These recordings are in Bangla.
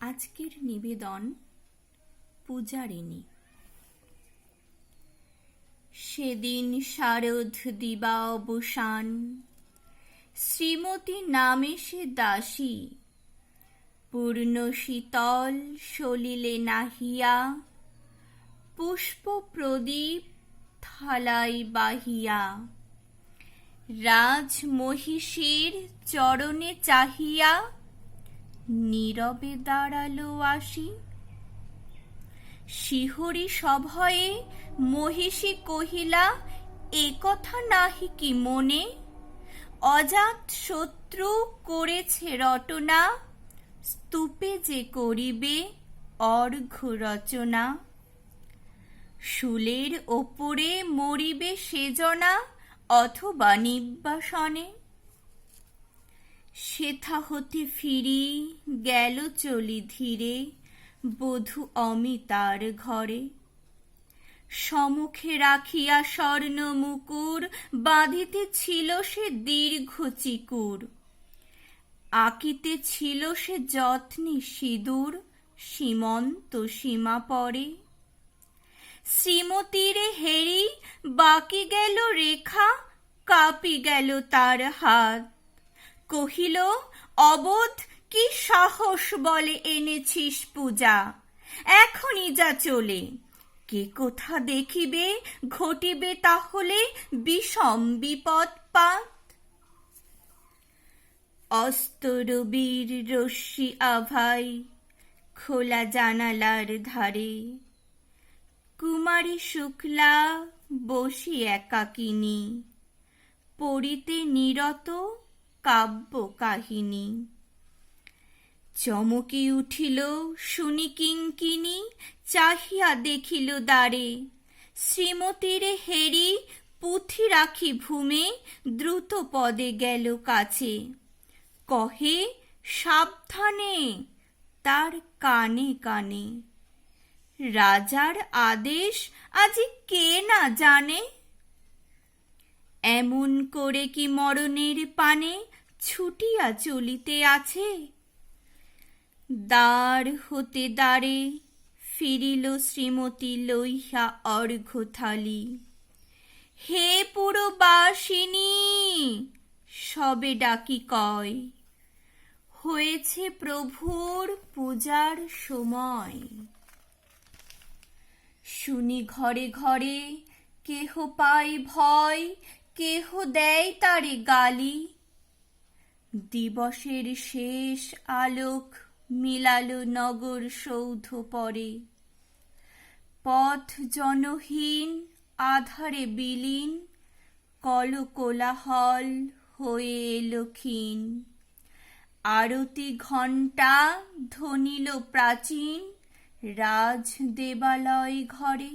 আজকের নিবেদন পূজারিণী। সেদিন শারদ দিবা অবসান, শ্রীমতী নামে সে দাসী, পূর্ণ শীতল সলিলে নাহিয়া, পুষ্প প্রদীপ থালাই বাহিয়া, রাজ মহিষীর চরণে চাহিয়া, নীরবে দাঁড়ালো আসি। শিহরি সভয়ে মহিষী কহিলা, এ কথা নাহি কি মনে? অজাত শত্রু করেছে রটনা, স্তূপে যে করিবে অর্ঘ্য রচনা। শুলের ওপরে মরিবে সেজনা, অথবা নিব্বাসনে। সেথা হতে ফিরি গেল চলি ধীরে, বধূ অমিতার ঘরে। সমুখে রাখিয়া স্বর্ণ মুকুর, বাঁধিতে ছিল সে দীর্ঘ চিকুর। আঁকিতে ছিল সে যত্নে সিঁদুর, সীমন্ত সীমা পরে। শ্রীমতীরে হেরি বাকি গেল রেখা, কাঁপি গেল তার হাত। কহিল, অবোধ, কি সাহস বলে এনেছিস পূজা? এখনই যা চলে। কে কোথা দেখিবে, ঘটিবে তাহলে বিষম বিপদপাত। অস্তরবীর রশ্মি আভাই খোলা জানালার ধারে, কুমারী শুক্লা বসি একাকিনী, পড়িতে নিরত কাব্য কাহিনী। চমকি উঠিল শুনি কিঙ্কিনী, চাহিয়া দেখিল দ্বারে। শ্রীমতীরে হেরি পুঁথি রাখি ভূমে, দ্রুত পদে গেল কাছে। কহে, সাবধানে, তার কানে কানে। রাজার আদেশ আজি কে না জানে? এমন করে কি মরণের পানে ছুটিয়া চলিতে আছে? দ্বার হতে দ্বারে ফিরিল শ্রীমতী লইয়া অর্ঘ্য থালি। হে পুরবাসিনী, সবে ডাকি কয়, হয়েছে প্রভুর পূজার সময়। শুনি ঘরে ঘরে কেহ পায় ভয়, কেহ দেয় তারে গালি। দিবসের শেষ আলোক মিলালো নগর সৌধ পরে। পথ জনহীন আধারে বিলীন, কলকোলাহল হয়ে এলো ক্ষীণ। আরতি ঘণ্টা ধ্বনিল প্রাচীন, রাজ দেবালয় ঘরে।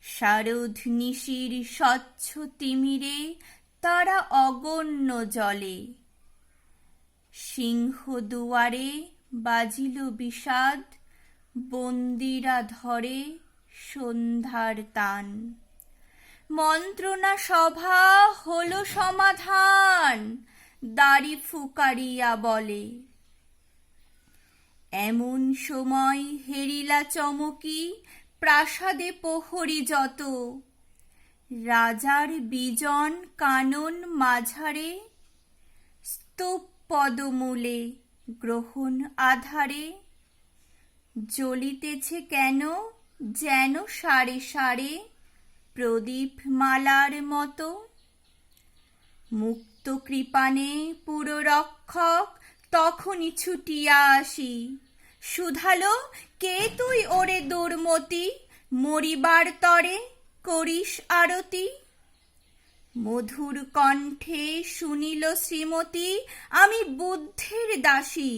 শারদ নিশির স্বচ্ছ তিমিরে তারা অগণ্য জলে। সিংহ দুয়ারে বাজিল বিষাদ, বন্দিরা ধরে সন্ধ্যার তান। মন্ত্রণা সভা হলো সমাধান, দাড়ি ফুকারিয়া বলে। এমন সময় হেরিলা চমকি, প্রাসাদে প্রহরী যত। রাজার বিজন কানন মাঝারে, স্তূপ পদমূলে গ্রহণ আধারে। জ্বলিতেছে কেন যেন সারে সারে, প্রদীপ মালার মতো। মুক্ত কৃপানে পুররক্ষক তখনই ছুটিয়া আসি। শুধালো, কে তুই ওরে দুর্মতি, মরিবার তরে করিস আরতি? মধুর কণ্ঠে শুনিল শ্রীমতী, আমি বুদ্ধের দাসী।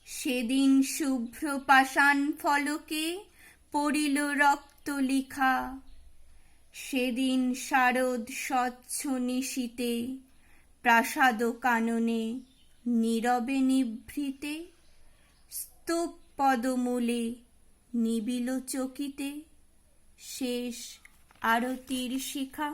সেদিন শুভ্র পাষাণ ফলকে পড়িল রক্ত লিখা। সেদিন শারদ স্বচ্ছ নিশীতে, প্রাসাদ কাননে নীরবে নিভৃতে। স্তূপ পদমূলে নিবিল চকিতে, শেষ আরতির শিখা।